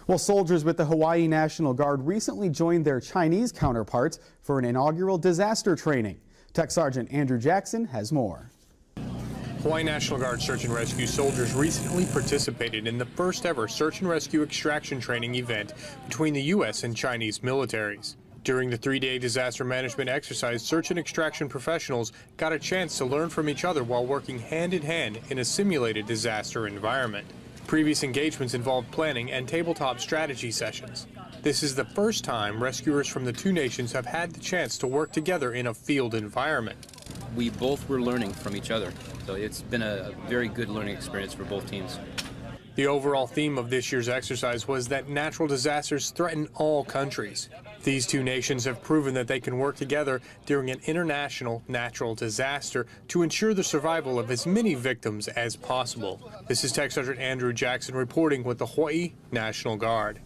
Well, soldiers with the Hawaii National Guard recently joined their Chinese counterparts for an inaugural disaster training. Tech Sergeant Andrew Jackson has more. Hawaii National Guard search and rescue soldiers recently participated in the first ever search and rescue extraction training event between the U.S. and Chinese militaries. During the three-day disaster management exercise, search and extraction professionals got a chance to learn from each other while working hand in hand in a simulated disaster environment. Previous engagements involved planning and tabletop strategy sessions. This is the first time rescuers from the two nations have had the chance to work together in a field environment. We both were learning from each other, so it's been a very good learning experience for both teams. The overall theme of this year's exercise was that natural disasters threaten all countries. These two nations have proven that they can work together during an international natural disaster to ensure the survival of as many victims as possible. This is Tech Sergeant Andrew Jackson reporting with the Hawaii National Guard.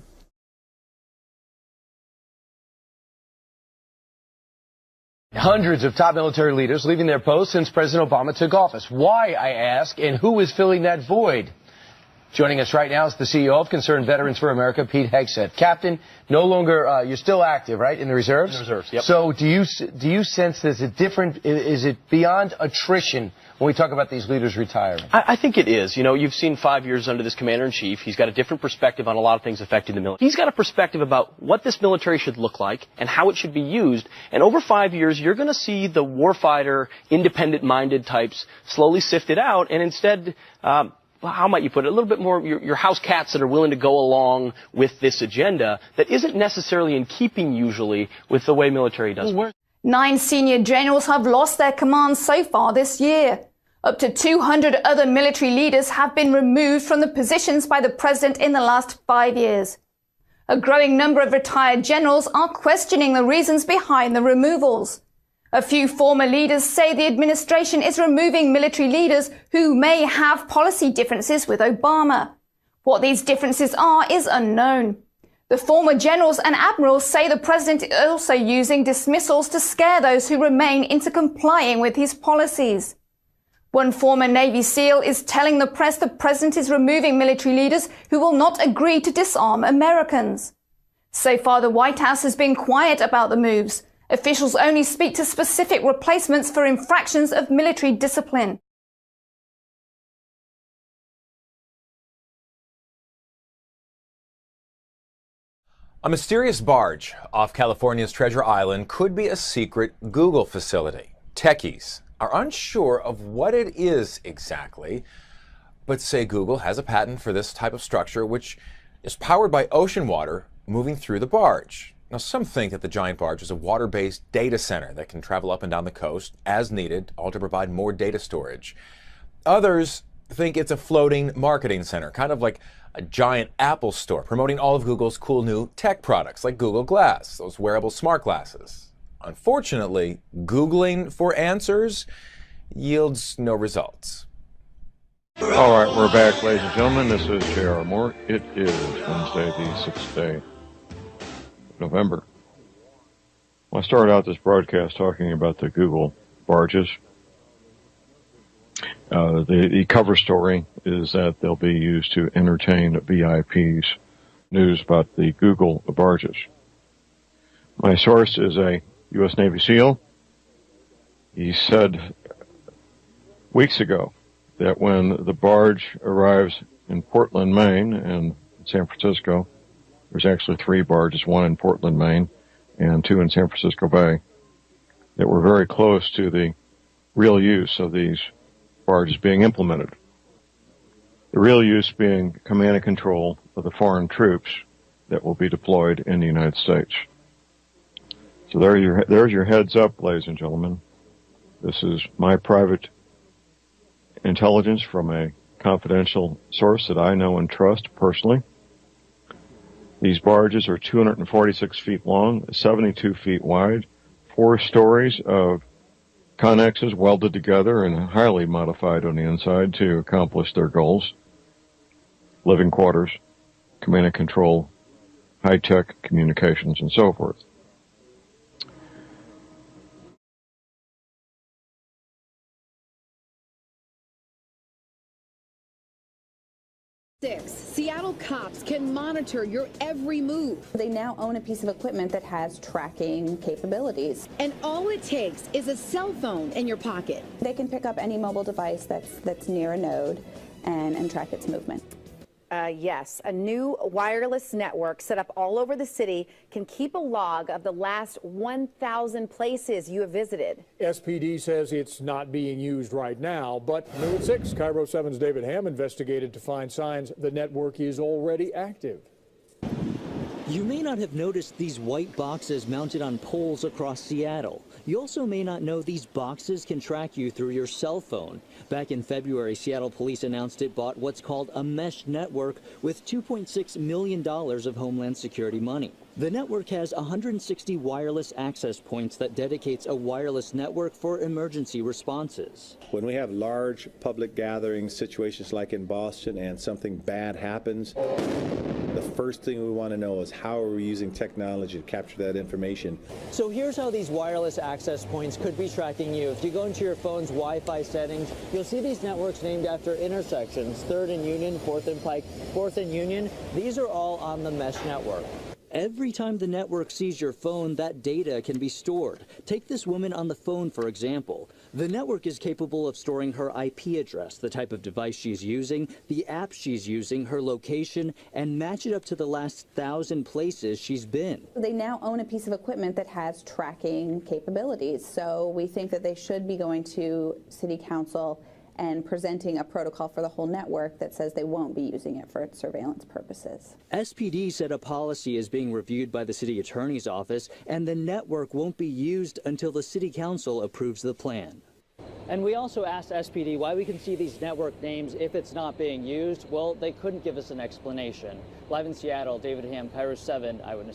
Hundreds of top military leaders leaving their posts since President Obama took office. Why, I ask, and who is filling that void? Joining us right now is the CEO of Concerned Veterans for America, Pete Hegseth. Captain, no longer, you're still active, right, in the reserves? In the reserves, yep. So do you sense there's a different, is it beyond attrition when we talk about these leaders retiring? I think it is. You know, you've seen 5 years under this commander-in-chief. He's got a different perspective on a lot of things affecting the military. He's got a perspective about what this military should look like and how it should be used. And over 5 years, you're going to see the warfighter, independent-minded types slowly sifted out, and instead, how might you put it, a little bit more your house cats that are willing to go along with this agenda that isn't necessarily in keeping usually with the way military does. 9 senior generals have lost their commands so far this year. Up to 200 other military leaders have been removed from the positions by the president in the last 5 years. A growing number of retired generals are questioning the reasons behind the removals. A few former leaders say the administration is removing military leaders who may have policy differences with Obama. What these differences are is unknown. The former generals and admirals say the president is also using dismissals to scare those who remain into complying with his policies. One former Navy SEAL is telling the press the president is removing military leaders who will not agree to disarm Americans. So far, the White House has been quiet about the moves. Officials only speak to specific replacements for infractions of military discipline. A mysterious barge off California's Treasure Island could be a secret Google facility. Techies are unsure of what it is exactly, but say Google has a patent for this type of structure, which is powered by ocean water moving through the barge. Now, some think that the giant barge is a water-based data center that can travel up and down the coast as needed, all to provide more data storage. Others think it's a floating marketing center, kind of like a giant Apple store, promoting all of Google's cool new tech products like Google Glass, those wearable smart glasses. Unfortunately, Googling for answers yields no results. All right, we're back, ladies and gentlemen. This is J.R. Moore. It is Wednesday, the 6th day of November. Well, I started out this broadcast talking about the Google barges. The cover story is that they'll be used to entertain VIPs. News about the Google barges. My source is a U.S. Navy SEAL. He said weeks ago that when the barge arrives in Portland, Maine, and San Francisco, there's actually 3 barges, 1 in Portland, Maine, and 2 in San Francisco Bay, that were very close to the real use of these barges being implemented. The real use being command and control of the foreign troops that will be deployed in the United States. So there's your heads up, ladies and gentlemen. This is my private intelligence from a confidential source that I know and trust personally. These barges are 246 feet long, 72 feet wide, 4 stories of connexes welded together and highly modified on the inside to accomplish their goals. Living quarters, command and control, high-tech communications, and so forth. Seattle cops can monitor your every move. They now own a piece of equipment that has tracking capabilities. And all it takes is a cell phone in your pocket. They can pick up any mobile device that's near a node and track its movement. Yes, a new wireless network set up all over the city can keep a log of the last 1,000 places you have visited. SPD says it's not being used right now, but new at 6, Cairo 7's David Ham investigated to find signs the network is already active. You may not have noticed these white boxes mounted on poles across Seattle. You also may not know these boxes can track you through your cell phone. Back in February, Seattle police announced it bought what's called a mesh network with $2.6 million of Homeland Security money. The network has 160 wireless access points that dedicates a wireless network for emergency responses. When we have large public gatherings, situations like in Boston, and something bad happens, the first thing we want to know is how are we using technology to capture that information. So here's how these wireless access points could be tracking you. If you go into your phone's Wi-Fi settings, you'll see these networks named after intersections, 3rd and Union, 4th and Pike, 4th and Union. These are all on the mesh network. Every time the network sees your phone, that data can be stored. Take this woman on the phone, for example. The network is capable of storing her IP address, the type of device she's using, the app she's using, her location, and match it up to the last 1,000 places she's been. They now own a piece of equipment that has tracking capabilities, so we think that they should be going to City Council and presenting a protocol for the whole network that says they won't be using it for surveillance purposes. SPD said a policy is being reviewed by the city attorney's office, and the network won't be used until the city council approves the plan. And we also asked SPD why we can see these network names if it's not being used. Well, they couldn't give us an explanation. Live in Seattle, David Ham, Cairo 7 Eyewitness.